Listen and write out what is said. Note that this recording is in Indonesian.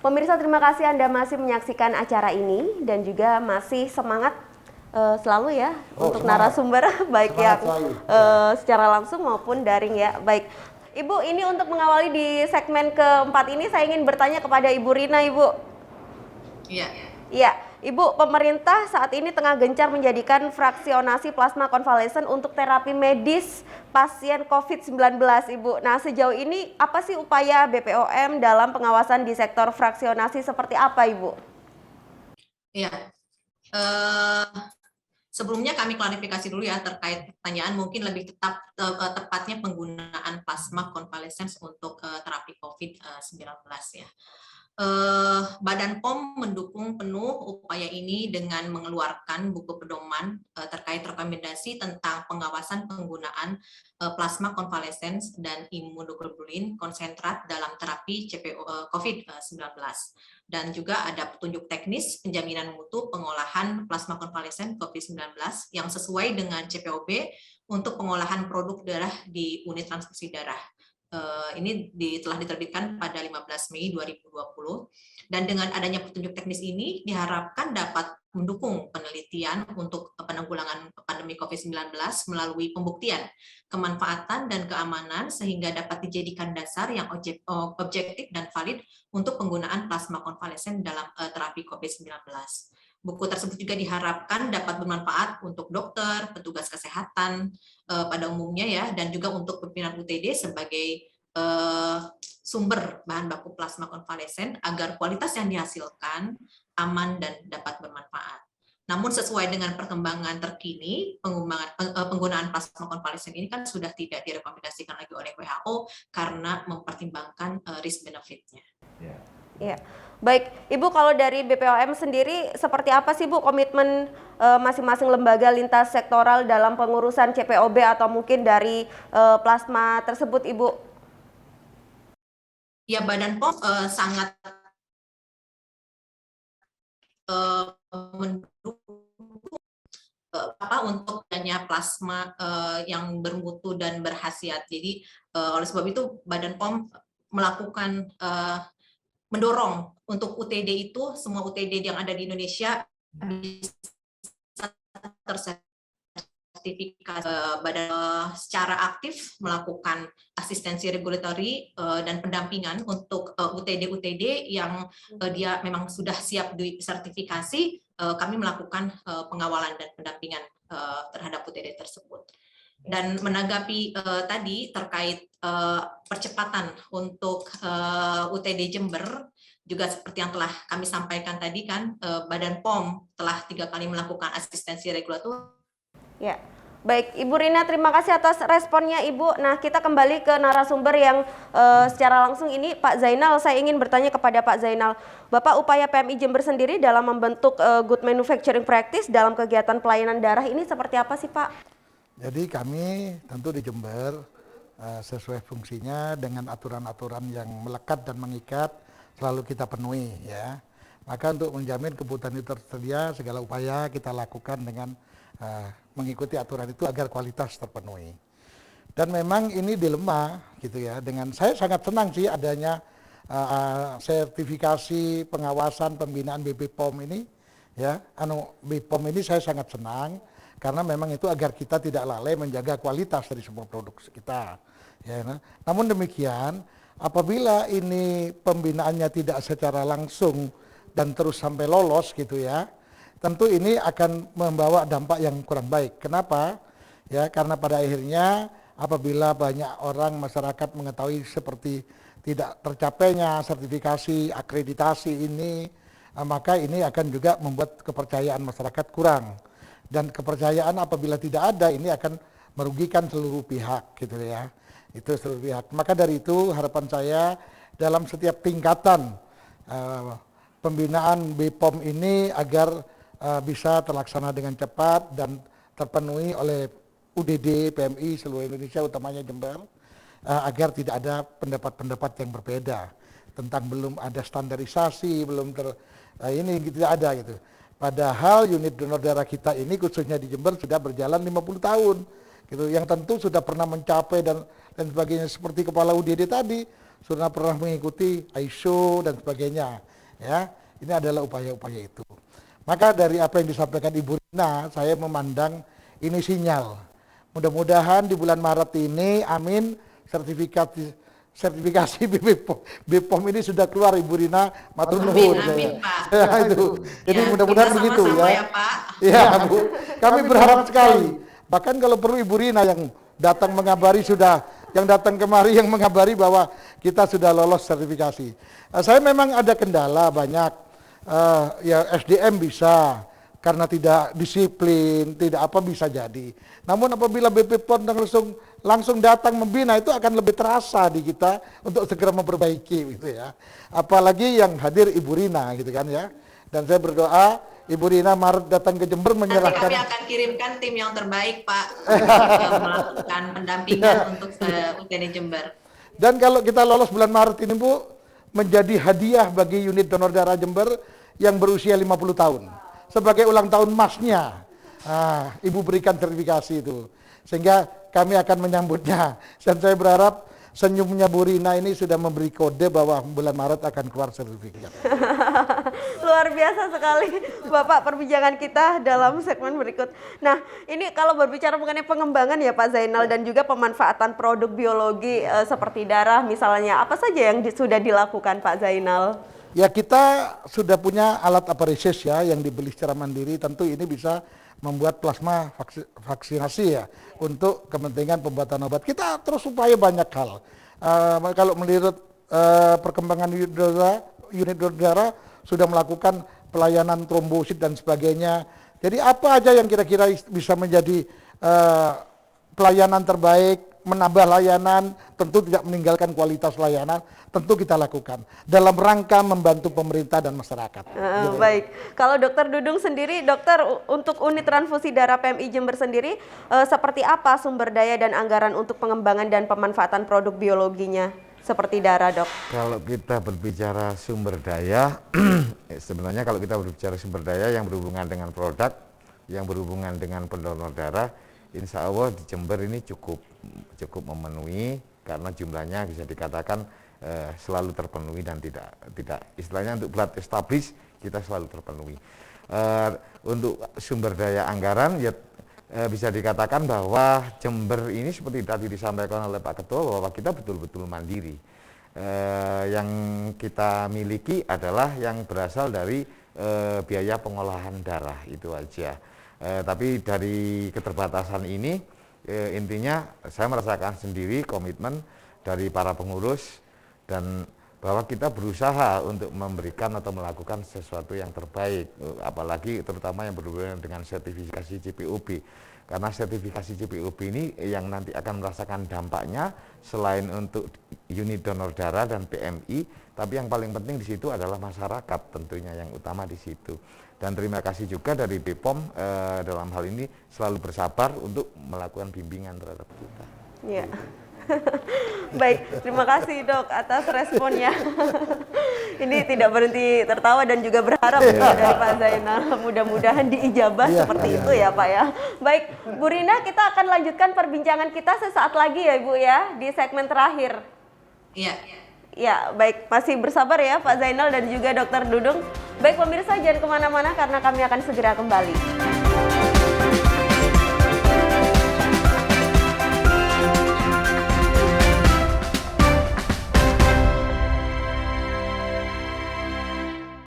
Pemirsa, terima kasih Anda masih menyaksikan acara ini dan juga masih semangat selalu ya untuk semangat. narasumber baik Semangat yang selalu. secara langsung maupun daring ya. Baik, Ibu, ini untuk mengawali di segmen keempat ini saya ingin bertanya kepada Ibu Rina, Ibu. Iya. Iya, Ibu, pemerintah saat ini tengah gencar menjadikan fraksionasi plasma konvalesen untuk terapi medis pasien COVID-19, Ibu. Nah, sejauh ini apa sih upaya BPOM dalam pengawasan di sektor fraksionasi seperti apa, Ibu? Iya. Sebelumnya kami klarifikasi dulu ya terkait pertanyaan mungkin lebih tepatnya penggunaan plasma konvalesen untuk terapi COVID-19 ya. Badan POM mendukung penuh upaya ini dengan mengeluarkan buku pedoman terkait rekomendasi tentang pengawasan penggunaan plasma konvalesen dan imunoglobulin konsentrat dalam terapi COVID-19. Dan juga ada petunjuk teknis penjaminan mutu pengolahan plasma konvalesen COVID-19 yang sesuai dengan CPOB untuk pengolahan produk darah di unit transfusi darah. Ini telah diterbitkan pada 15 Mei 2020 dan dengan adanya petunjuk teknis ini diharapkan dapat mendukung penelitian untuk penanggulangan pandemi COVID-19 melalui pembuktian kemanfaatan dan keamanan sehingga dapat dijadikan dasar yang objektif dan valid untuk penggunaan plasma konvalesen dalam terapi COVID-19. Buku tersebut juga diharapkan dapat bermanfaat untuk dokter, petugas kesehatan pada umumnya ya, dan juga untuk pimpinan UTD sebagai sumber bahan baku plasma konvalesen agar kualitas yang dihasilkan aman dan dapat bermanfaat. Namun sesuai dengan perkembangan terkini, penggunaan plasma konvalesen ini kan sudah tidak direkomendasikan lagi oleh WHO karena mempertimbangkan risk benefit-nya. Ya. Baik, Ibu, kalau dari BPOM sendiri seperti apa sih Bu komitmen masing-masing lembaga lintas sektoral dalam pengurusan CPOB atau mungkin dari plasma tersebut, Ibu? Ya, Badan POM sangat mendukung untuk adanya plasma yang bermutu dan berkhasiat. Jadi oleh sebab itu Badan POM melakukan mendorong untuk UTD itu, semua UTD yang ada di Indonesia bisa tersertifikasi. Badan secara aktif melakukan asistensi regulatory dan pendampingan untuk UTD-UTD yang dia memang sudah siap disertifikasi. Kami melakukan pengawalan dan pendampingan terhadap UTD tersebut. Dan menanggapi tadi terkait percepatan untuk UTD Jember, juga seperti yang telah kami sampaikan tadi kan, Badan POM telah 3 kali melakukan asistensi regulator. Ya, baik Ibu Rina, terima kasih atas responnya Ibu. Nah, kita kembali ke narasumber yang secara langsung ini, Pak Zainal. Saya ingin bertanya kepada Pak Zainal, Bapak, upaya PMI Jember sendiri dalam membentuk good manufacturing practice dalam kegiatan pelayanan darah ini seperti apa sih Pak? Jadi kami tentu di Jember sesuai fungsinya dengan aturan-aturan yang melekat dan mengikat selalu kita penuhi ya. Maka untuk menjamin kebutuhan itu tersedia, segala upaya kita lakukan dengan mengikuti aturan itu agar kualitas terpenuhi. Dan memang ini dilema gitu ya. Dengan saya sangat senang sih adanya sertifikasi pengawasan pembinaan BPOM ini ya. BPOM ini saya sangat senang karena memang itu agar kita tidak lalai menjaga kualitas dari semua produk kita. Ya, namun demikian, apabila ini pembinaannya tidak secara langsung dan terus sampai lolos gitu ya, tentu ini akan membawa dampak yang kurang baik. Kenapa? Ya, karena pada akhirnya apabila banyak orang masyarakat mengetahui seperti tidak tercapainya sertifikasi akreditasi ini, maka ini akan juga membuat kepercayaan masyarakat kurang. Dan kepercayaan apabila tidak ada ini akan merugikan seluruh pihak gitu ya. Itu seluruh pihak. Maka dari itu harapan saya dalam setiap tingkatan pembinaan BPOM ini agar bisa terlaksana dengan cepat dan terpenuhi oleh UDD, PMI seluruh Indonesia, utamanya Jember, agar tidak ada pendapat-pendapat yang berbeda tentang belum ada standarisasi, belum ini tidak ada gitu. Padahal unit donor darah kita ini khususnya di Jember sudah berjalan 50 tahun gitu, yang tentu sudah pernah mencapai dan sebagainya, seperti kepala UDD tadi sudah pernah mengikuti ISO dan sebagainya. Ya, ini adalah upaya-upaya itu. Maka dari apa yang disampaikan Ibu Rina, saya memandang ini sinyal. Mudah-mudahan di bulan Maret ini, amin, sertifikasi BPOM ini sudah keluar, Ibu Rina, matur nuwun. Amin, Pak. Ya, itu. Jadi Ya, mudah-mudahan kita begitu sama-sama ya. ya, Pak. Ya, Bu. Kami berharap sekali. Bahkan kalau perlu Ibu Rina yang datang mengabari yang datang kemari yang mengabari bahwa kita sudah lolos sertifikasi. Saya memang ada kendala banyak. Ya SDM bisa, karena tidak disiplin, tidak apa bisa jadi. Namun apabila BPOM langsung datang membina, itu akan lebih terasa di kita untuk segera memperbaiki gitu ya. Apalagi yang hadir Ibu Rina gitu kan ya. Dan saya berdoa Ibu Rina Maret datang ke Jember Nanti menyerahkan. kami akan kirimkan tim yang terbaik, Pak, untuk melakukan pendampingan untuk UTN Jember. Dan kalau kita lolos bulan Maret ini Bu, menjadi hadiah bagi unit donor darah Jember yang berusia 50 tahun. Sebagai ulang tahun emasnya, Ibu berikan sertifikasi itu. Sehingga kami akan menyambutnya. Dan saya berharap senyumnya Bu Rina ini sudah memberi kode bahwa bulan Maret akan keluar sertifikat. Luar biasa sekali Bapak perbincangan kita dalam segmen berikut. Nah, ini kalau berbicara mengenai pengembangan ya Pak Zainal dan juga pemanfaatan produk biologi seperti darah misalnya, apa saja yang sudah dilakukan Pak Zainal? Ya kita sudah punya alat apheresis ya yang dibeli secara mandiri, tentu ini bisa membuat plasma vaksinasi ya untuk kepentingan pembuatan obat. Kita terus upaya banyak hal. Kalau melihat perkembangan unit donor darah sudah melakukan pelayanan trombosit dan sebagainya. Jadi apa aja yang kira-kira bisa menjadi pelayanan terbaik, menambah layanan, tentu tidak meninggalkan kualitas layanan, tentu kita lakukan dalam rangka membantu pemerintah dan masyarakat. Gitu. Baik, kalau Dokter Dudung sendiri, dokter untuk unit transfusi darah PMI Jember sendiri, seperti apa sumber daya dan anggaran untuk pengembangan dan pemanfaatan produk biologinya seperti darah, Dok? Kalau kita berbicara sumber daya, sebenarnya kalau kita berbicara sumber daya yang berhubungan dengan produk, yang berhubungan dengan pendonor darah, insya Allah di Jember ini cukup memenuhi karena jumlahnya bisa dikatakan selalu terpenuhi dan tidak istilahnya untuk blood established kita selalu terpenuhi. Untuk sumber daya anggaran ya bisa dikatakan bahwa Jember ini seperti tadi disampaikan oleh Pak Ketua bahwa kita betul-betul mandiri. Yang kita miliki adalah yang berasal dari biaya pengolahan darah itu aja. Tapi dari keterbatasan ini intinya saya merasakan sendiri komitmen dari para pengurus dan bahwa kita berusaha untuk memberikan atau melakukan sesuatu yang terbaik, apalagi terutama yang berhubungan dengan sertifikasi CPOB. Karena sertifikasi CPOB ini yang nanti akan merasakan dampaknya selain untuk unit donor darah dan PMI, tapi yang paling penting di situ adalah masyarakat tentunya yang utama di situ. Dan terima kasih juga dari BPOM dalam hal ini selalu bersabar untuk melakukan bimbingan terhadap kita. Ya. Baik, terima kasih Dok atas responnya. Ini tidak berhenti tertawa dan juga berharap dari Pak Zainal. Mudah-mudahan diijabah seperti itu ya Pak ya. Baik, Bu Rina, kita akan lanjutkan perbincangan kita sesaat lagi ya Ibu ya di segmen terakhir. Iya. Ya, baik, masih bersabar ya Pak Zainal dan juga Dokter Dudung. Baik pemirsa, jangan kemana-mana karena kami akan segera kembali.